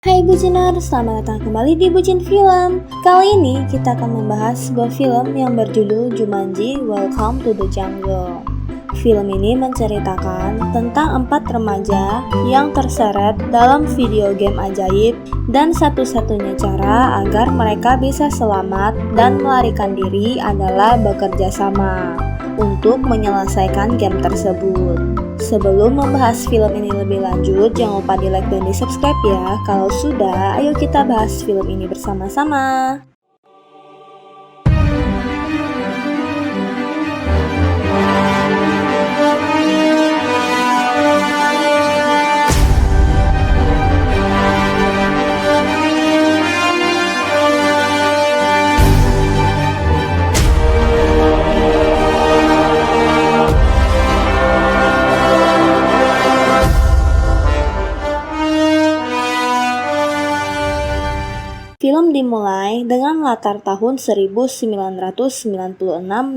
Hai Buciner, selamat datang kembali di Bucin Film. Kali ini kita akan membahas sebuah film yang berjudul Jumanji: Welcome to the Jungle. Film ini menceritakan tentang 4 remaja yang terseret dalam video game ajaib dan satu-satunya cara agar mereka bisa selamat dan melarikan diri adalah bekerja sama untuk menyelesaikan game tersebut. Sebelum membahas film ini lebih lanjut, jangan lupa di like dan di subscribe ya. Kalau sudah, ayo kita bahas film ini bersama-sama. Film dimulai dengan latar tahun 1996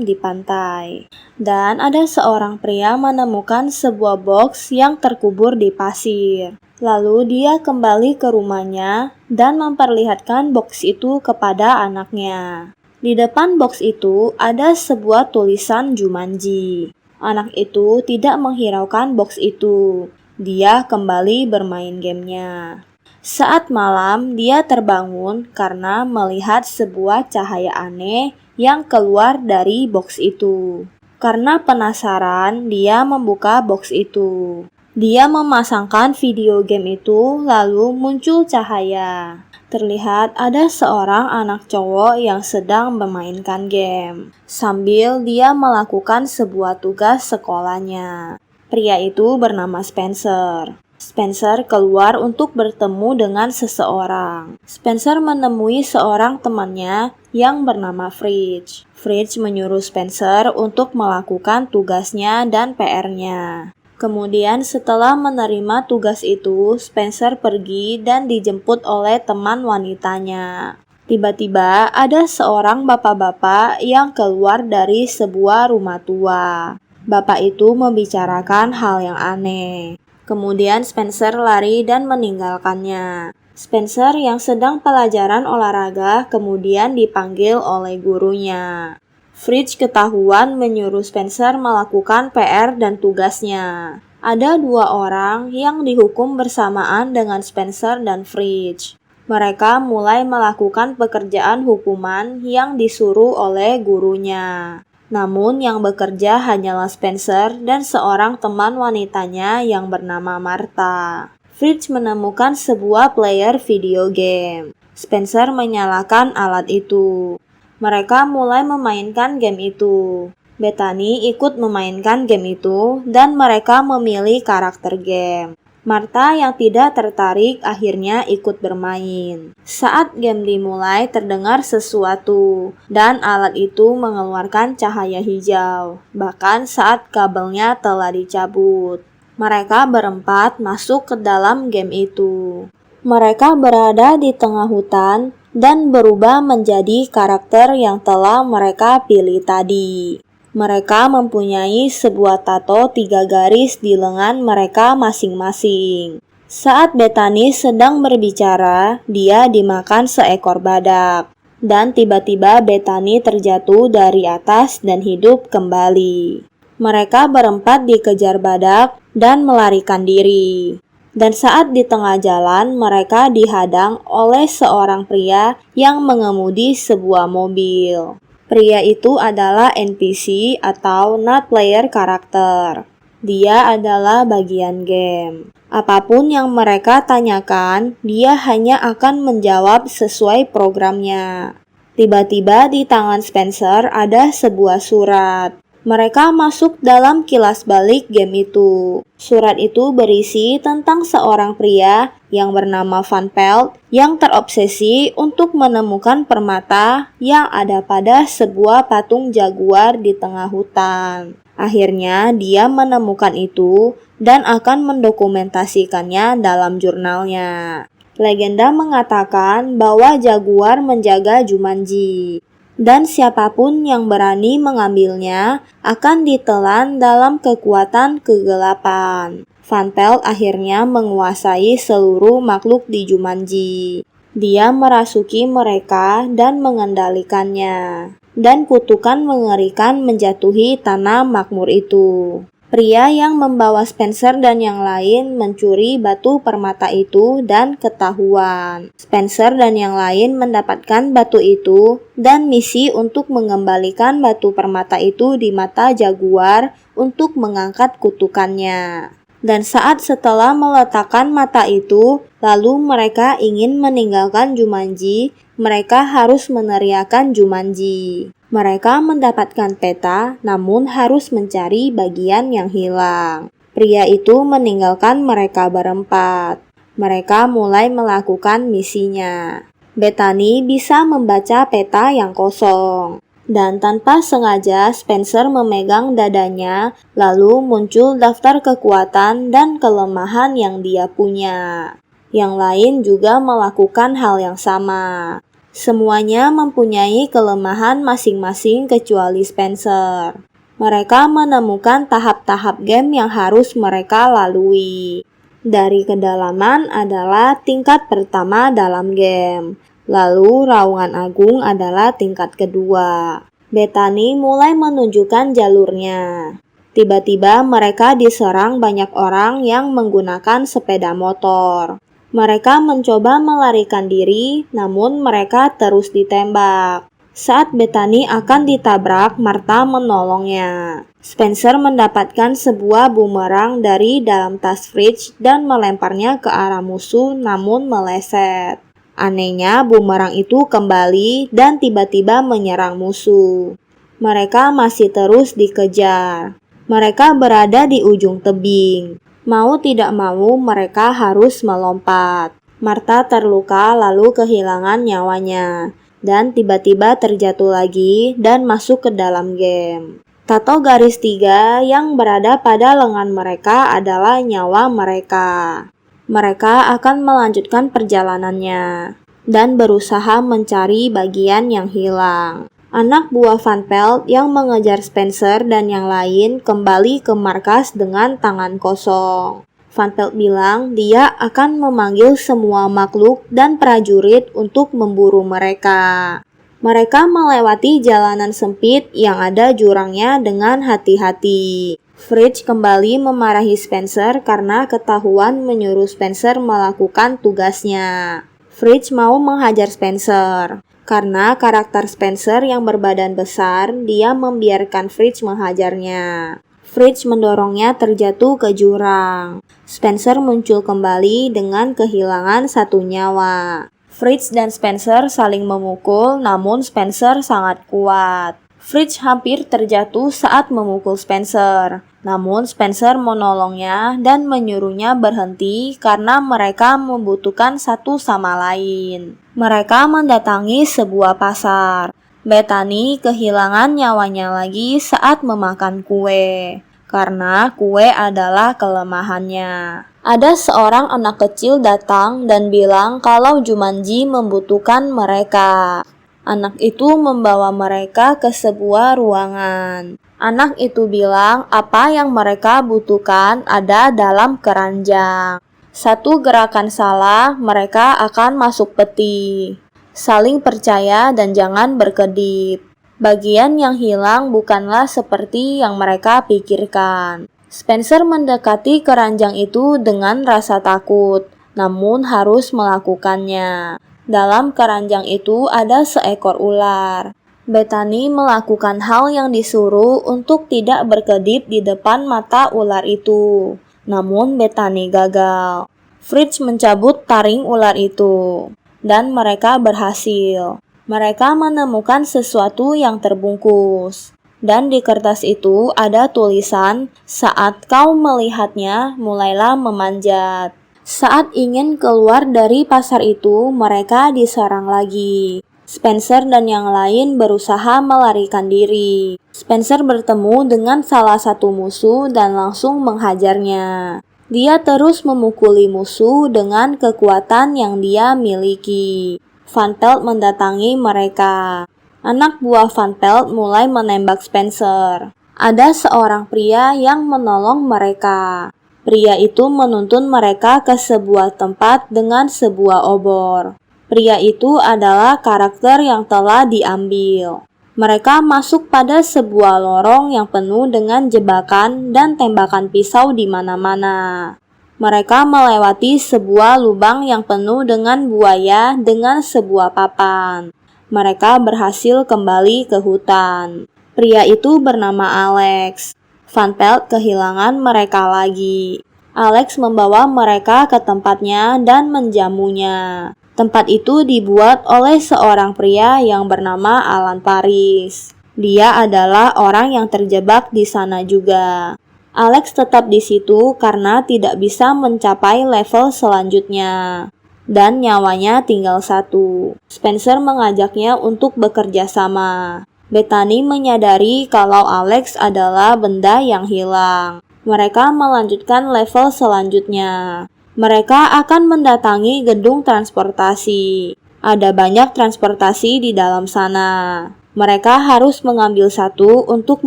di pantai. Dan ada seorang pria menemukan sebuah box yang terkubur di pasir. Lalu dia kembali ke rumahnya dan memperlihatkan box itu kepada anaknya. Di depan box itu ada sebuah tulisan Jumanji. Anak itu tidak menghiraukan box itu. Dia kembali bermain gamenya. Saat malam, dia terbangun karena melihat sebuah cahaya aneh yang keluar dari box itu. Karena penasaran, dia membuka box itu. Dia memasangkan video game itu, lalu muncul cahaya. Terlihat ada seorang anak cowok yang sedang memainkan game, sambil dia melakukan sebuah tugas sekolahnya. Pria itu bernama Spencer. Spencer keluar untuk bertemu dengan seseorang. Spencer menemui seorang temannya yang bernama Fridge. Fridge menyuruh Spencer untuk melakukan tugasnya dan PR-nya. Kemudian setelah menerima tugas itu, Spencer pergi dan dijemput oleh teman wanitanya. Tiba-tiba ada seorang bapak-bapak yang keluar dari sebuah rumah tua. Bapak itu membicarakan hal yang aneh. Kemudian Spencer lari dan meninggalkannya. Spencer yang sedang pelajaran olahraga kemudian dipanggil oleh gurunya. Fridge ketahuan menyuruh Spencer melakukan PR dan tugasnya. Ada 2 orang yang dihukum bersamaan dengan Spencer dan Fridge. Mereka mulai melakukan pekerjaan hukuman yang disuruh oleh gurunya. Namun yang bekerja hanyalah Spencer dan seorang teman wanitanya yang bernama Martha. Fridge menemukan sebuah player video game. Spencer menyalakan alat itu. Mereka mulai memainkan game itu. Bethany ikut memainkan game itu dan mereka memilih karakter game. Martha yang tidak tertarik akhirnya ikut bermain. Saat game dimulai terdengar sesuatu dan alat itu mengeluarkan cahaya hijau. Bahkan saat kabelnya telah dicabut. Mereka berempat masuk ke dalam game itu. Mereka berada di tengah hutan dan berubah menjadi karakter yang telah mereka pilih tadi. Mereka mempunyai sebuah tato 3 garis di lengan mereka masing-masing. Saat Bethany sedang berbicara, dia dimakan seekor badak. Dan tiba-tiba Bethany terjatuh dari atas dan hidup kembali. Mereka berempat dikejar badak dan melarikan diri. Dan saat di tengah jalan, mereka dihadang oleh seorang pria yang mengemudi sebuah mobil. Pria itu adalah NPC atau not player karakter. Dia adalah bagian game. Apapun yang mereka tanyakan, dia hanya akan menjawab sesuai programnya. Tiba-tiba di tangan Spencer ada sebuah surat. Mereka masuk dalam kilas balik game itu. Surat itu berisi tentang seorang pria yang bernama Van Pelt yang terobsesi untuk menemukan permata yang ada pada sebuah patung jaguar di tengah hutan. Akhirnya dia menemukan itu dan akan mendokumentasikannya dalam jurnalnya. Legenda mengatakan bahwa jaguar menjaga Jumanji. Dan siapapun yang berani mengambilnya akan ditelan dalam kekuatan kegelapan. Van Pelt akhirnya menguasai seluruh makhluk di Jumanji. Dia merasuki mereka dan mengendalikannya. Dan kutukan mengerikan menjatuhi tanah makmur itu. Pria yang membawa Spencer dan yang lain mencuri batu permata itu dan ketahuan. Spencer dan yang lain mendapatkan batu itu dan misi untuk mengembalikan batu permata itu di mata Jaguar untuk mengangkat kutukannya. Dan saat setelah meletakkan mata itu, lalu mereka ingin meninggalkan Jumanji, mereka harus meneriakkan Jumanji. Mereka mendapatkan peta, namun harus mencari bagian yang hilang. Pria itu meninggalkan mereka berempat. Mereka mulai melakukan misinya. Bethany bisa membaca peta yang kosong. Dan tanpa sengaja Spencer memegang dadanya, lalu muncul daftar kekuatan dan kelemahan yang dia punya. Yang lain juga melakukan hal yang sama. Semuanya mempunyai kelemahan masing-masing kecuali Spencer. Mereka menemukan tahap-tahap game yang harus mereka lalui. Dari kedalaman adalah tingkat pertama dalam game. Lalu Raungan Agung adalah tingkat kedua. Bethany mulai menunjukkan jalurnya. Tiba-tiba mereka diserang banyak orang yang menggunakan sepeda motor. Mereka mencoba melarikan diri, namun mereka terus ditembak. Saat Bethany akan ditabrak, Martha menolongnya. Spencer mendapatkan sebuah bumerang dari dalam tas Fridge dan melemparnya ke arah musuh, namun meleset. Anehnya, bumerang itu kembali dan tiba-tiba menyerang musuh. Mereka masih terus dikejar. Mereka berada di ujung tebing. Mau tidak mau, mereka harus melompat. Martha terluka lalu kehilangan nyawanya, dan tiba-tiba terjatuh lagi dan masuk ke dalam game. Tato garis 3 yang berada pada lengan mereka adalah nyawa mereka. Mereka akan melanjutkan perjalanannya dan berusaha mencari bagian yang hilang. Anak buah Van Pelt yang mengejar Spencer dan yang lain kembali ke markas dengan tangan kosong. Van Pelt bilang dia akan memanggil semua makhluk dan prajurit untuk memburu mereka. Mereka melewati jalanan sempit yang ada jurangnya dengan hati-hati. Fridge kembali memarahi Spencer karena ketahuan menyuruh Spencer melakukan tugasnya. Fridge mau menghajar Spencer. Karena karakter Spencer yang berbadan besar, dia membiarkan Fridge menghajarnya. Fridge mendorongnya terjatuh ke jurang. Spencer muncul kembali dengan kehilangan satu nyawa. Fridge dan Spencer saling memukul, namun Spencer sangat kuat. Fridge hampir terjatuh saat memukul Spencer. Namun Spencer menolongnya dan menyuruhnya berhenti karena mereka membutuhkan satu sama lain. Mereka mendatangi sebuah pasar. Bethany kehilangan nyawanya lagi saat memakan kue, karena kue adalah kelemahannya. Ada seorang anak kecil datang dan bilang kalau Jumanji membutuhkan mereka. Anak itu membawa mereka ke sebuah ruangan. Anak itu bilang apa yang mereka butuhkan ada dalam keranjang. Satu gerakan salah, mereka akan masuk peti. Saling percaya dan jangan berkedip. Bagian yang hilang bukanlah seperti yang mereka pikirkan. Spencer mendekati keranjang itu dengan rasa takut, namun harus melakukannya. Dalam keranjang itu ada seekor ular. Bethany melakukan hal yang disuruh untuk tidak berkedip di depan mata ular itu. Namun Bethany gagal. Fridge mencabut taring ular itu, dan mereka berhasil. Mereka menemukan sesuatu yang terbungkus. Dan di kertas itu ada tulisan, "Saat kau melihatnya, mulailah memanjat." Saat ingin keluar dari pasar itu, mereka diserang lagi. Spencer dan yang lain berusaha melarikan diri. Spencer bertemu dengan salah satu musuh dan langsung menghajarnya. Dia terus memukuli musuh dengan kekuatan yang dia miliki. Van Pelt mendatangi mereka. Anak buah Van Pelt mulai menembak Spencer. Ada seorang pria yang menolong mereka. Pria itu menuntun mereka ke sebuah tempat dengan sebuah obor. Pria itu adalah karakter yang telah diambil. Mereka masuk pada sebuah lorong yang penuh dengan jebakan dan tembakan pisau di mana-mana. Mereka melewati sebuah lubang yang penuh dengan buaya dengan sebuah papan. Mereka berhasil kembali ke hutan. Pria itu bernama Alex. Van Pelt kehilangan mereka lagi. Alex membawa mereka ke tempatnya dan menjamunya. Tempat itu dibuat oleh seorang pria yang bernama Alan Paris. Dia adalah orang yang terjebak di sana juga. Alex tetap di situ karena tidak bisa mencapai level selanjutnya. Dan nyawanya tinggal satu. Spencer mengajaknya untuk bekerja sama. Bethany menyadari kalau Alex adalah benda yang hilang. Mereka melanjutkan level selanjutnya. Mereka akan mendatangi gedung transportasi. Ada banyak transportasi di dalam sana. Mereka harus mengambil satu untuk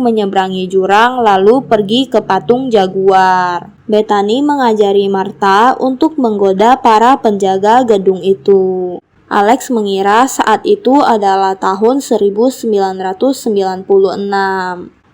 menyeberangi jurang lalu pergi ke patung Jaguar. Bethany mengajari Martha untuk menggoda para penjaga gedung itu. Alex mengira saat itu adalah tahun 1996.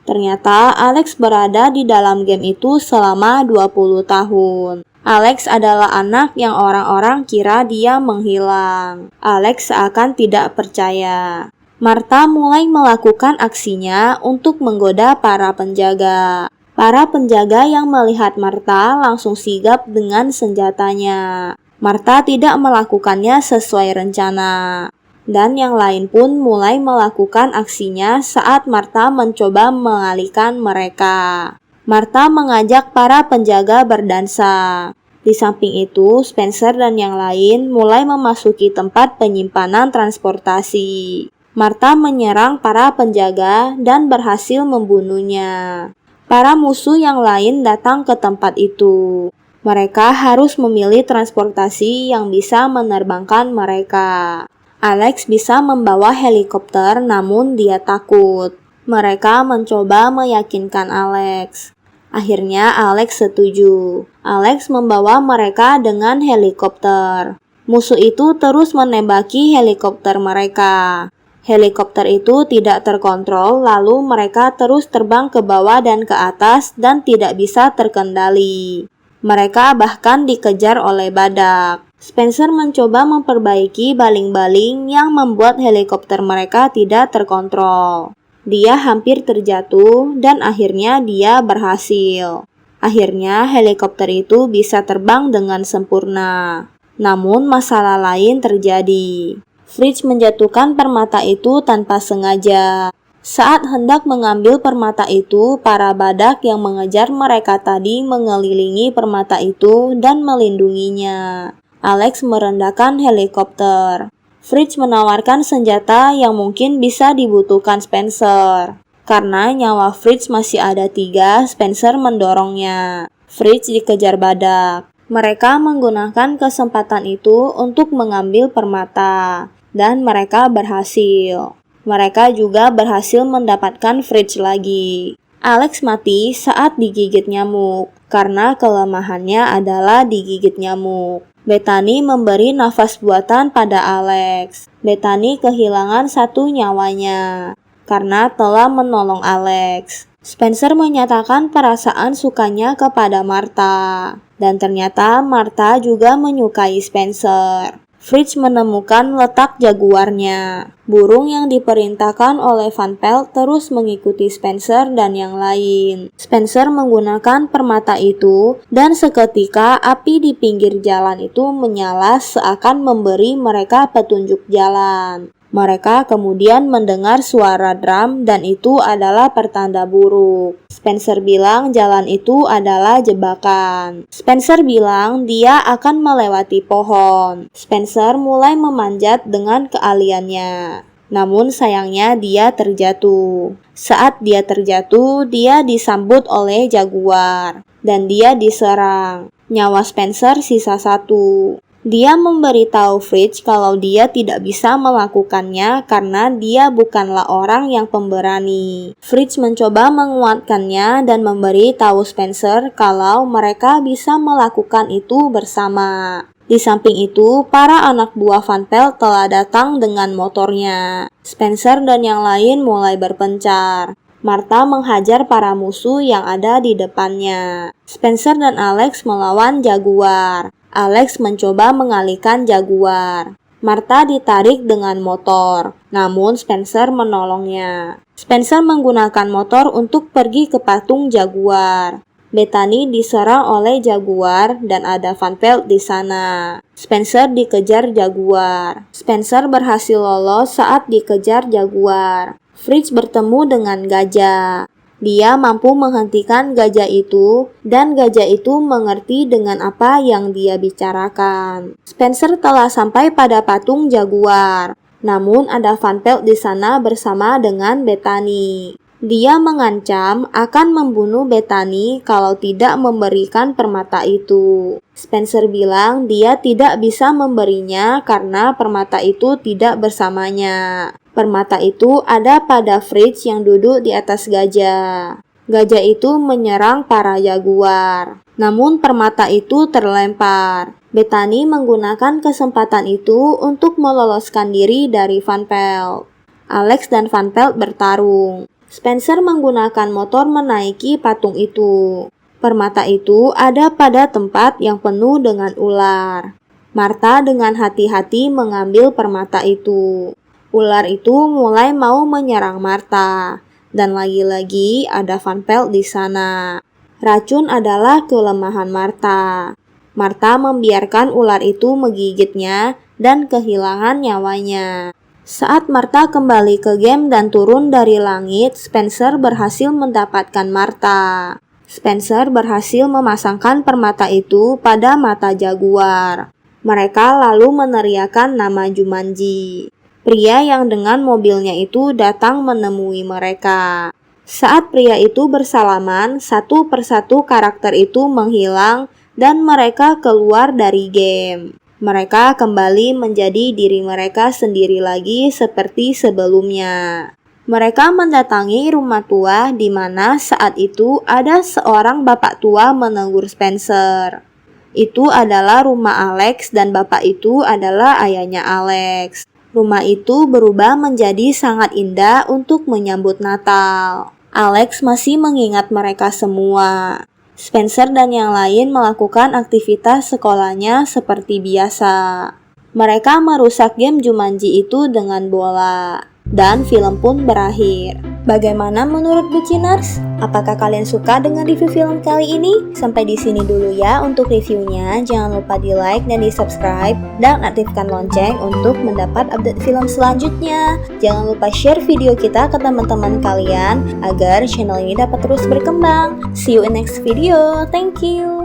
Ternyata Alex berada di dalam game itu selama 20 tahun. Alex adalah anak yang orang-orang kira dia menghilang. Alex seakan tidak percaya. Martha mulai melakukan aksinya untuk menggoda para penjaga. Para penjaga yang melihat Martha langsung sigap dengan senjatanya. Martha tidak melakukannya sesuai rencana. Dan yang lain pun mulai melakukan aksinya saat Martha mencoba mengalihkan mereka. Martha mengajak para penjaga berdansa. Di samping itu, Spencer dan yang lain mulai memasuki tempat penyimpanan transportasi. Martha menyerang para penjaga dan berhasil membunuhnya. Para musuh yang lain datang ke tempat itu. Mereka harus memilih transportasi yang bisa menerbangkan mereka. Alex bisa membawa helikopter namun dia takut. Mereka mencoba meyakinkan Alex. Akhirnya Alex setuju. Alex membawa mereka dengan helikopter. Musuh itu terus menembaki helikopter mereka. Helikopter itu tidak terkontrol, lalu mereka terus terbang ke bawah dan ke atas dan tidak bisa terkendali. Mereka bahkan dikejar oleh badak. Spencer mencoba memperbaiki baling-baling yang membuat helikopter mereka tidak terkontrol. Dia hampir terjatuh dan akhirnya dia berhasil. Akhirnya helikopter itu bisa terbang dengan sempurna. Namun masalah lain terjadi. Fritz menjatuhkan permata itu tanpa sengaja. Saat hendak mengambil permata itu, para badak yang mengejar mereka tadi mengelilingi permata itu dan melindunginya. Alex merendahkan helikopter. Fritz menawarkan senjata yang mungkin bisa dibutuhkan Spencer. Karena nyawa Fritz masih ada 3, Spencer mendorongnya. Fritz dikejar badak. Mereka menggunakan kesempatan itu untuk mengambil permata. Dan mereka berhasil. Mereka juga berhasil mendapatkan Fritz lagi. Alex mati saat digigit nyamuk, karena kelemahannya adalah digigit nyamuk. Bethany memberi nafas buatan pada Alex. Bethany kehilangan 1 nyawanya, karena telah menolong Alex. Spencer menyatakan perasaan sukanya kepada Martha, dan ternyata Martha juga menyukai Spencer. Fritz menemukan letak jaguarnya. Burung yang diperintahkan oleh Van Pelt terus mengikuti Spencer dan yang lain. Spencer menggunakan permata itu dan seketika api di pinggir jalan itu menyala seakan memberi mereka petunjuk jalan. Mereka kemudian mendengar suara drum dan itu adalah pertanda buruk. Spencer bilang jalan itu adalah jebakan. Spencer bilang dia akan melewati pohon. Spencer mulai memanjat dengan keahliannya. Namun sayangnya dia terjatuh. Saat dia terjatuh, dia disambut oleh jaguar. Dan dia diserang. Nyawa Spencer sisa 1. Dia memberitahu Fritz kalau dia tidak bisa melakukannya karena dia bukanlah orang yang pemberani. Fritz mencoba menguatkannya dan memberi tahu Spencer kalau mereka bisa melakukan itu bersama. Di samping itu, para anak buah Van Pelt telah datang dengan motornya. Spencer dan yang lain mulai berpencar. Martha menghajar para musuh yang ada di depannya. Spencer dan Alex melawan Jaguar. Alex mencoba mengalihkan Jaguar. Martha ditarik dengan motor, namun Spencer menolongnya. Spencer menggunakan motor untuk pergi ke patung Jaguar. Bethany diserang oleh Jaguar dan ada Van Pelt di sana. Spencer dikejar Jaguar. Spencer berhasil lolos saat dikejar Jaguar. Fritz bertemu dengan gajah. Dia mampu menghentikan gajah itu, dan gajah itu mengerti dengan apa yang dia bicarakan. Spencer telah sampai pada patung Jaguar, namun ada Van Pelt di sana bersama dengan Bethany. Dia mengancam akan membunuh Bethany kalau tidak memberikan permata itu. Spencer bilang dia tidak bisa memberinya karena permata itu tidak bersamanya. Permata itu ada pada Fritz yang duduk di atas gajah. Gajah itu menyerang para Jaguar. Namun permata itu terlempar. Bethany menggunakan kesempatan itu untuk meloloskan diri dari Van Pelt. Alex dan Van Pelt bertarung. Spencer menggunakan motor menaiki patung itu. Permata itu ada pada tempat yang penuh dengan ular. Martha dengan hati-hati mengambil permata itu. Ular itu mulai mau menyerang Martha, dan lagi-lagi ada Van Pelt di sana. Racun adalah kelemahan Martha. Martha membiarkan ular itu menggigitnya dan kehilangan nyawanya. Saat Martha kembali ke game dan turun dari langit, Spencer berhasil mendapatkan Martha. Spencer berhasil memasangkan permata itu pada mata Jaguar. Mereka lalu meneriakkan nama Jumanji. Pria yang dengan mobilnya itu datang menemui mereka. Saat pria itu bersalaman, satu persatu karakter itu menghilang dan mereka keluar dari game. Mereka kembali menjadi diri mereka sendiri lagi seperti sebelumnya. Mereka mendatangi rumah tua di mana saat itu ada seorang bapak tua menegur Spencer. Itu adalah rumah Alex dan bapak itu adalah ayahnya Alex. Rumah itu berubah menjadi sangat indah untuk menyambut Natal. Alex masih mengingat mereka semua. Spencer dan yang lain melakukan aktivitas sekolahnya seperti biasa. Mereka merusak game Jumanji itu dengan bola. Dan film pun berakhir. Bagaimana menurut Buciners? Apakah kalian suka dengan review film kali ini? Sampai di sini dulu ya untuk reviewnya. Jangan lupa di like dan di subscribe dan aktifkan lonceng untuk mendapat update film selanjutnya. Jangan lupa share video kita ke teman-teman kalian agar channel ini dapat terus berkembang. See you in next video. Thank you.